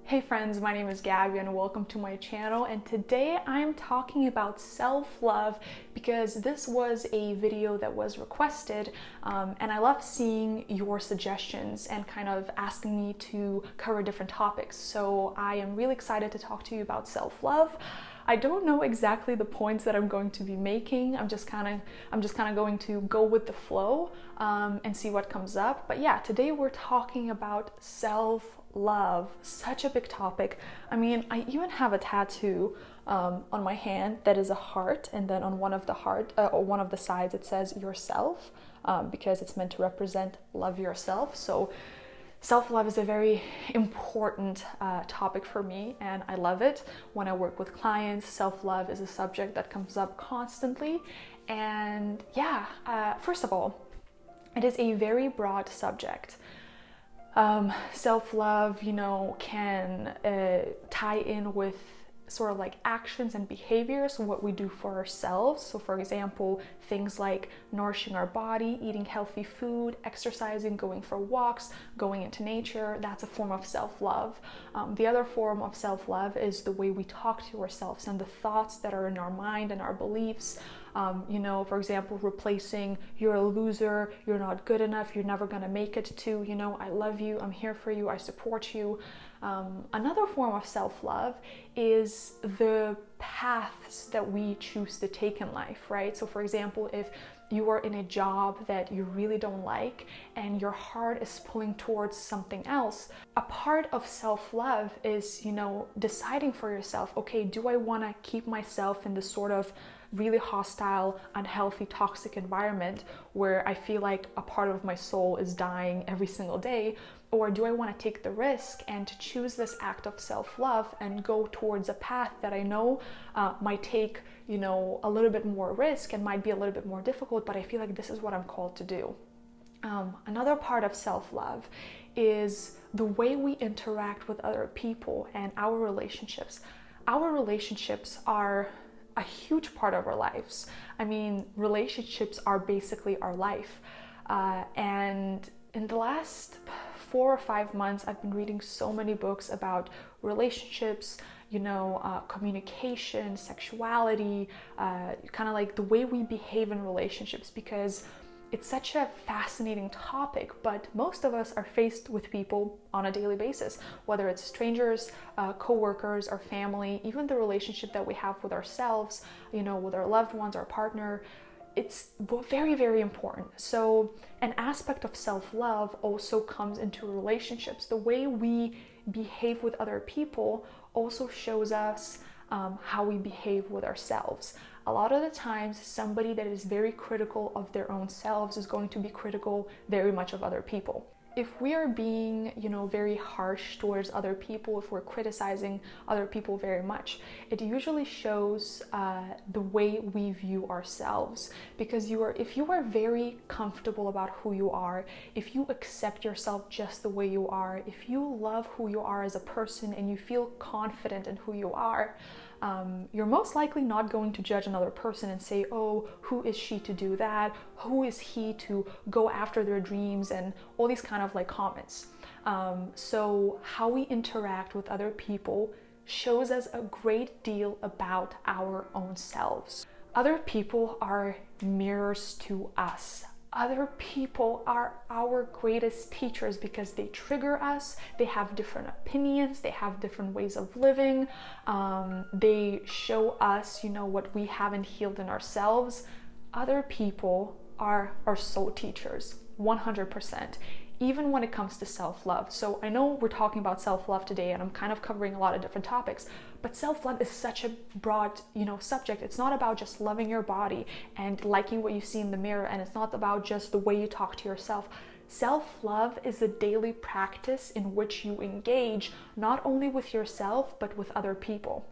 Hey friends, my name is Gabby and welcome to my channel, and today I'm talking about self-love because this was a video that was requested and I love seeing your suggestions and kind of asking me to cover different topics. So I am really excited to talk to you about self-love. I don't know exactly the points that I'm going to be making. I'm just kind of going to go with the flow and see what comes up. But yeah, today we're talking about self-love. Such a big topic. I mean, I even have a tattoo on my hand that is a heart, and then on one of the sides it says yourself, because it's meant to represent love yourself. So self-love is a very important topic for me, and I love it. When I work with clients, self-love is a subject that comes up constantly. And yeah, first of all, it is a very broad subject. Self-love, can tie in with sort of like actions and behaviors, what we do for ourselves. So for example, things like nourishing our body, eating healthy food, exercising, going for walks, going into nature, that's a form of self-love. The other form of self-love is the way we talk to ourselves and the thoughts that are in our mind and our beliefs. For example, replacing "you're a loser," "you're not good enough," "you're never gonna make it," to "I love you, I'm here for you, I support you." Another form of self-love is the paths that we choose to take in life, right? So for example, if you are in a job that you really don't like and your heart is pulling towards something else, a part of self-love is, deciding for yourself, okay, do I want to keep myself in this sort of really hostile, unhealthy, toxic environment where I feel like a part of my soul is dying every single day? Or do I want to take the risk and to choose this act of self-love and go towards a path that I know might take, a little bit more risk and might be a little bit more difficult, but I feel like this is what I'm called to do. Another part of self-love is the way we interact with other people and our relationships. Our relationships are a huge part of our lives. I mean, relationships are basically our life. And in the last 4 or 5 months, I've been reading so many books about relationships, communication, sexuality, kind of like the way we behave in relationships, because it's such a fascinating topic, but most of us are faced with people on a daily basis, whether it's strangers, co-workers, or family, even the relationship that we have with ourselves, with our loved ones, our partner. It's very, very important. So an aspect of self-love also comes into relationships. The way we behave with other people also shows us how we behave with ourselves. A lot of the times, somebody that is very critical of their own selves is going to be critical very much of other people. If we are being, very harsh towards other people, if we're criticizing other people very much, it usually shows the way we view ourselves. Because if you are very comfortable about who you are, if you accept yourself just the way you are, if you love who you are as a person and you feel confident in who you are, you're most likely not going to judge another person and say, oh, who is she to do that? Who is he to go after their dreams? And all these kind of like comments. So how we interact with other people shows us a great deal about our own selves. Other people are mirrors to us. Other people are our greatest teachers because they trigger us, they have different opinions, they have different ways of living, they show us, what we haven't healed in ourselves. Other people are our soul teachers, 100%. Even when it comes to self-love. So I know we're talking about self-love today and I'm kind of covering a lot of different topics, but self-love is such a broad, subject. It's not about just loving your body and liking what you see in the mirror, and it's not about just the way you talk to yourself. Self-love is a daily practice in which you engage not only with yourself, but with other people.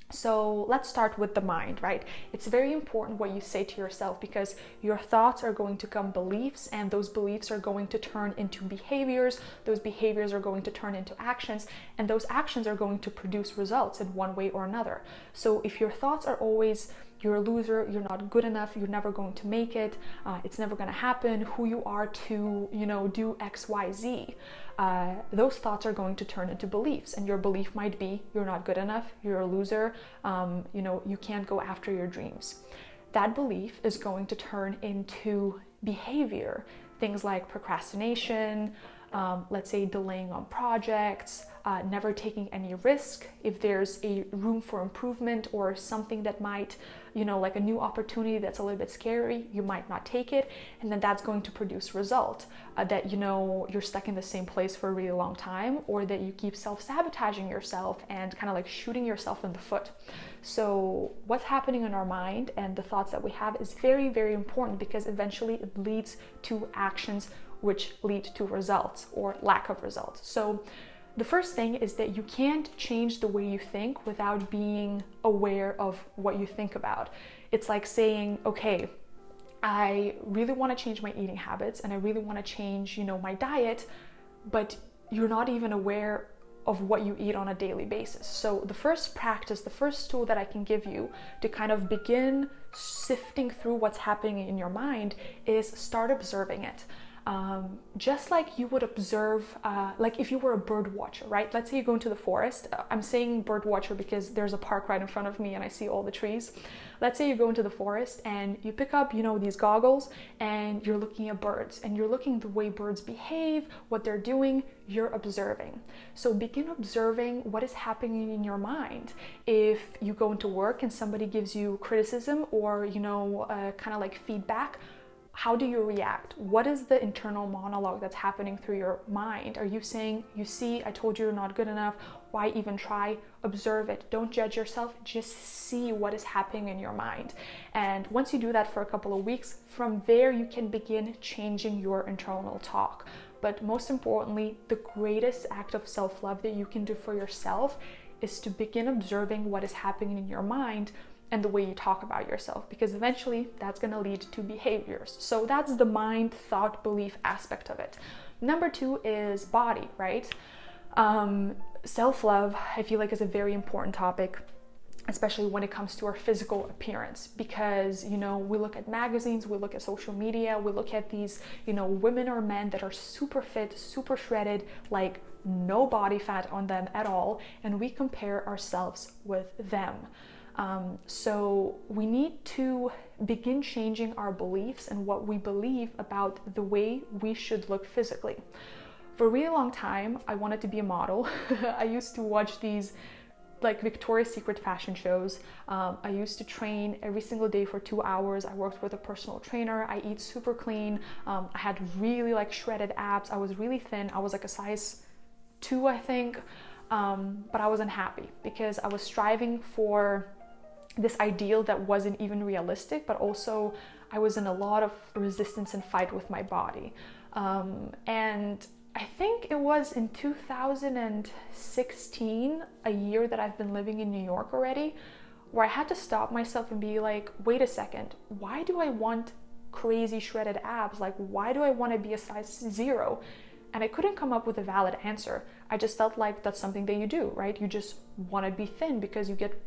So let's start with the mind, right? It's very important what you say to yourself, because your thoughts are going to become beliefs, and those beliefs are going to turn into behaviors. Those behaviors are going to turn into actions, and those actions are going to produce results in one way or another. So if your thoughts are always, you're a loser, you're not good enough, you're never going to make it, it's never going to happen, who you are to, do X, Y, Z, those thoughts are going to turn into beliefs. And your belief might be, you're not good enough, you're a loser, you can't go after your dreams. That belief is going to turn into behavior, things like procrastination, let's say delaying on projects, never taking any risk. If there's a room for improvement or something that might, like a new opportunity that's a little bit scary, you might not take it. And then that's going to produce result that, you're stuck in the same place for a really long time, or that you keep self-sabotaging yourself and kind of like shooting yourself in the foot. So what's happening in our mind and the thoughts that we have is very, very important, because eventually it leads to actions which lead to results or lack of results. So the first thing is that you can't change the way you think without being aware of what you think about. It's like saying, okay, I really want to change my eating habits and I really want to change, my diet, but you're not even aware of what you eat on a daily basis. So the first practice, the first tool that I can give you to kind of begin sifting through what's happening in your mind is start observing it. Just like you would observe, like if you were a bird watcher, right? Let's say you go into the forest. I'm saying bird watcher because there's a park right in front of me and I see all the trees. Let's say you go into the forest and you pick up, these goggles and you're looking at birds and you're looking the way birds behave, what they're doing, you're observing. So begin observing what is happening in your mind. If you go into work and somebody gives you criticism or, kind of like feedback, how do you react? What is the internal monologue that's happening through your mind? Are you saying, you see, I told you you're not good enough, why even try? Observe it. Don't judge yourself. Just see what is happening in your mind. And once you do that for a couple of weeks, from there you can begin changing your internal talk. But most importantly, the greatest act of self-love that you can do for yourself is to begin observing what is happening in your mind and the way you talk about yourself, because eventually that's going to lead to behaviors. So that's the mind, thought, belief aspect of it. Number 2 is body, right? Self-love, I feel like, is a very important topic, especially when it comes to our physical appearance, because, we look at magazines, we look at social media, we look at these, women or men that are super fit, super shredded, like no body fat on them at all, and we compare ourselves with them. So we need to begin changing our beliefs and what we believe about the way we should look physically. For a really long time, I wanted to be a model. I used to watch these like Victoria's Secret fashion shows. I used to train every single day for 2 hours. I worked with a personal trainer. I eat super clean. I had really like shredded abs. I was really thin. I was like a size 2, I think. But I wasn't happy because I was striving for this ideal that wasn't even realistic, but also I was in a lot of resistance and fight with my body. And I think it was in 2016, a year that I've been living in New York already, where I had to stop myself and be like, wait a second, why do I want crazy shredded abs? Like, why do I want to be a size 0? And I couldn't come up with a valid answer. I just felt like that's something that you do, right? You just want to be thin because you get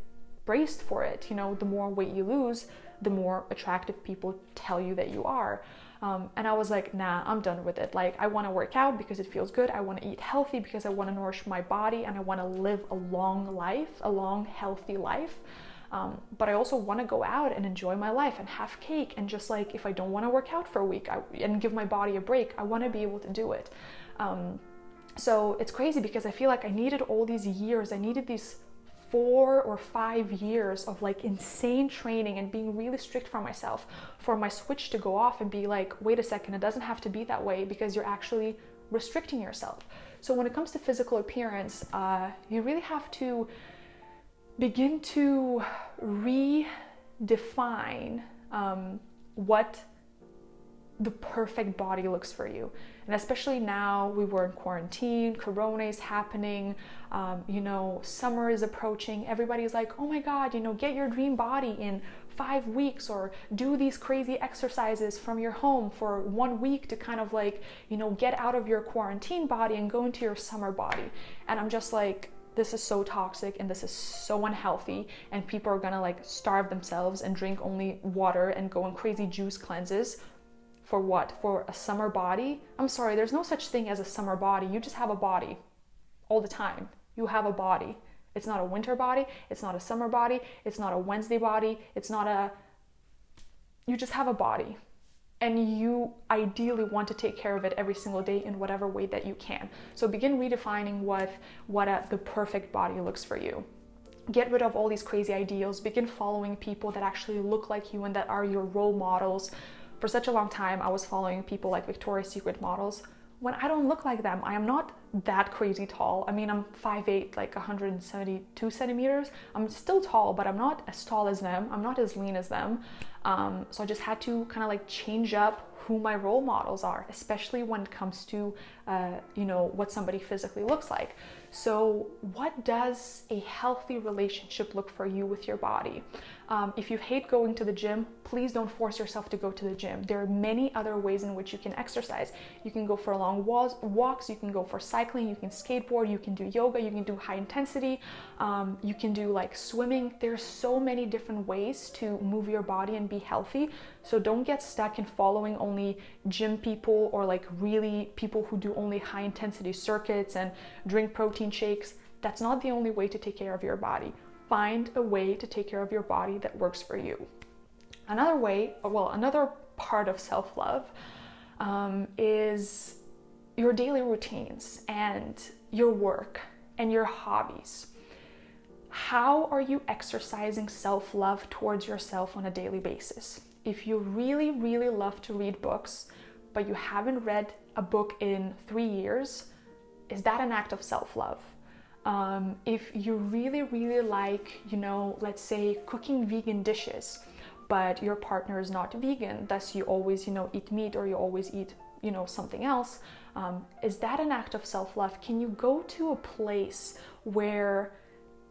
braced for it. The more weight you lose, the more attractive people tell you that you are. And I was like, nah, I'm done with it. Like, I want to work out because it feels good. I want to eat healthy because I want to nourish my body and I want to live a long life, a long, healthy life. But I also want to go out and enjoy my life and have cake. And just like, if I don't want to work out for a week and give my body a break, I want to be able to do it. So it's crazy because I feel like I needed all these years. I needed these 4 or 5 years of like insane training and being really strict for myself for my switch to go off and be like, wait a second, it doesn't have to be that way, because you're actually restricting yourself. So when it comes to physical appearance, you really have to begin to redefine what the perfect body looks for you. And especially now, we were in quarantine, Corona is happening, summer is approaching. Everybody's like, oh my God, get your dream body in 5 weeks, or do these crazy exercises from your home for 1 week to kind of like, you know, get out of your quarantine body and go into your summer body. And I'm just like, this is so toxic and this is so unhealthy, and people are gonna like starve themselves and drink only water and go on crazy juice cleanses. For what? For a summer body? I'm sorry, there's no such thing as a summer body. You just have a body all the time. You have a body. It's not a winter body. It's not a summer body. It's not a Wednesday body. It's not a... You just have a body. And you ideally want to take care of it every single day in whatever way that you can. So begin redefining what the perfect body looks for you. Get rid of all these crazy ideals. Begin following people that actually look like you and that are your role models. For such a long time, I was following people like Victoria's Secret models when I don't look like them. I am not that crazy tall. I mean, I'm 5'8", like 172 centimeters. I'm still tall, but I'm not as tall as them. I'm not as lean as them. So I just had to kind of like change up who my role models are, especially when it comes to, you know, what somebody physically looks like. So what does a healthy relationship look for you with your body? If you hate going to the gym, please don't force yourself to go to the gym. There are many other ways in which you can exercise. You can go for long walks, you can go for cycling, you can skateboard, you can do yoga, you can do high intensity, you can do like swimming. There's so many different ways to move your body and be healthy. So don't get stuck in following only gym people, or like really people who do only high intensity circuits and drink protein shakes. That's not the only way to take care of your body. Find a way to take care of your body that works for you. Another part of self-love is your daily routines and your work and your hobbies. How are you exercising self-love towards yourself on a daily basis? If you really, really love to read books, but you haven't read a book in 3 years, is that an act of self-love? If you really, really like, you know, let's say cooking vegan dishes, but your partner is not vegan, thus you always, you know, eat meat, or you always eat, you know, something else, is that an act of self-love? Can you go to a place where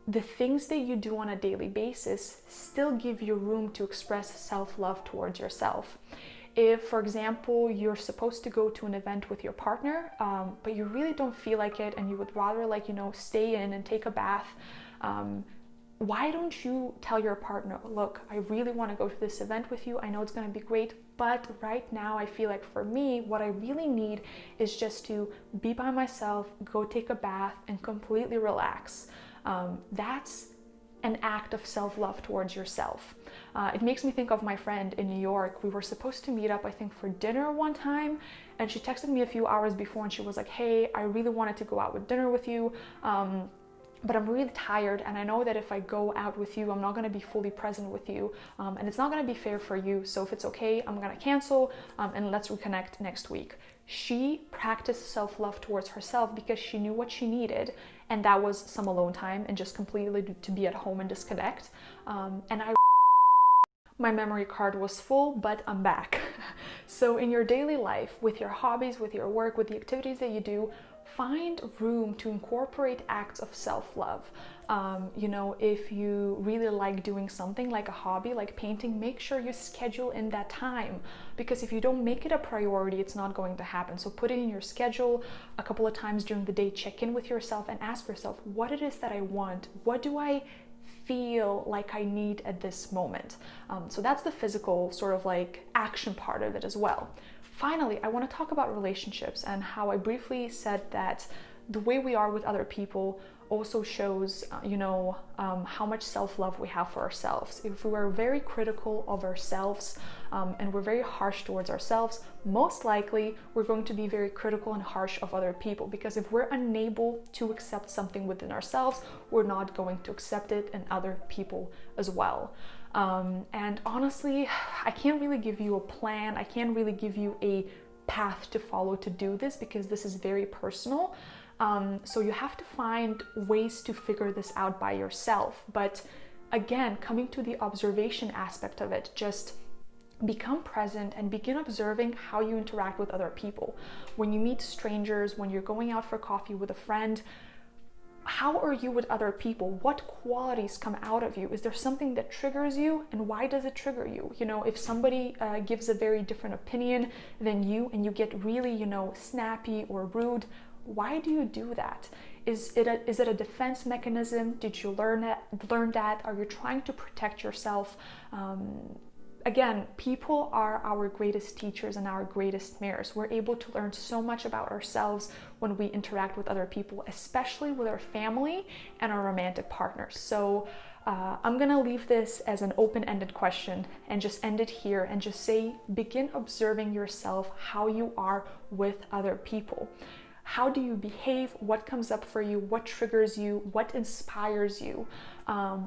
the things that you do on a daily basis still give you room to express self-love towards yourself? If, for example, you're supposed to go to an event with your partner, but you really don't feel like it and you would rather, like, you know, stay in and take a bath, why don't you tell your partner, look, I really want to go to this event with you. I know it's going to be great, but right now I feel like for me, what I really need is just to be by myself, go take a bath and completely relax. That's an act of self-love towards yourself. It makes me think of my friend in New York. We were supposed to meet up, I think, for dinner one time, and she texted me a few hours before and she was like, hey, I really wanted to go out with dinner with you, but I'm really tired, and I know that if I go out with you, I'm not going to be fully present with you, and it's not going to be fair for you. So if it's okay, I'm going to cancel, and let's reconnect next week. She practiced self-love towards herself because she knew what she needed, and that was some alone time and just completely to be at home and disconnect. My memory card was full, but I'm back. So in your daily life, with your hobbies, with your work, with the activities that you do, find room to incorporate acts of self-love. You know, if you really like doing something like a hobby, like painting, make sure you schedule in that time, because if you don't make it a priority, it's not going to happen. So put it in your schedule a couple of times during the day, check in with yourself and ask yourself what it is that I want. What do I feel like I need at this moment? So that's the physical sort of like action part of it as well. Finally, I want to talk about relationships and how I briefly said that the way we are with other people also shows, how much self-love we have for ourselves. If we are very critical of ourselves and we're very harsh towards ourselves, most likely we're going to be very critical and harsh of other people, because if we're unable to accept something within ourselves, we're not going to accept it in other people as well. And honestly, I can't really give you a plan. I can't really give you a path to follow to do this, because this is very personal. So you have to find ways to figure this out by yourself. But again, coming to the observation aspect of it, just become present and begin observing how you interact with other people. When you meet strangers, when you're going out for coffee with a friend, how are you with other people? What qualities come out of you? Is there something that triggers you, and why does it trigger you? You know, if somebody gives a very different opinion than you and you get really, you know, snappy or rude, why do you do that? Is it a defense mechanism? Did you learn that? Are you trying to protect yourself? Again, people are our greatest teachers and our greatest mirrors. We're able to learn so much about ourselves when we interact with other people, especially with our family and our romantic partners. So I'm gonna leave this as an open-ended question and just end it here and just say, begin observing yourself, how you are with other people. How do you behave? What comes up for you? What triggers you? What inspires you?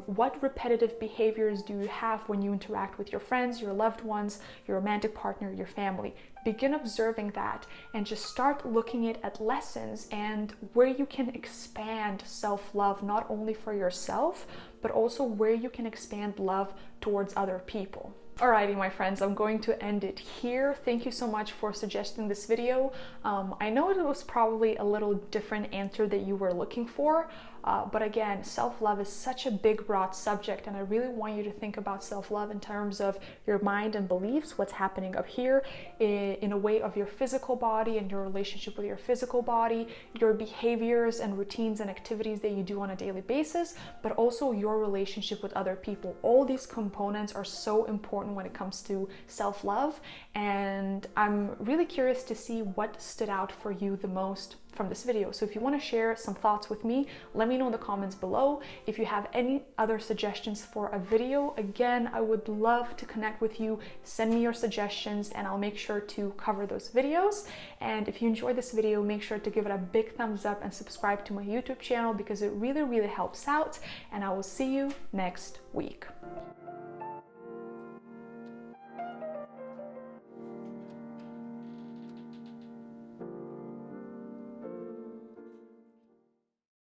What repetitive behaviors do you have when you interact with your friends, your loved ones, your romantic partner, your family? Begin observing that and just start looking at lessons and where you can expand self-love, not only for yourself, but also where you can expand love towards other people. Alrighty, my friends, I'm going to end it here. Thank you so much for suggesting this video. I know it was probably a little different answer that you were looking for, but again, self-love is such a big, broad subject, and I really want you to think about self-love in terms of your mind and beliefs, what's happening up here, in a way of your physical body and your relationship with your physical body, your behaviors and routines and activities that you do on a daily basis, but also your relationship with other people. All these components are so important when it comes to self-love, and I'm really curious to see what stood out for you the most from this video. So if you want to share some thoughts with me, let me know in the comments below. If you have any other suggestions for a video, again, I would love to connect with you. Send me your suggestions and I'll make sure to cover those videos. And if you enjoyed this video, make sure to give it a big thumbs up and subscribe to my YouTube channel because it really, really helps out. And I will see you next week.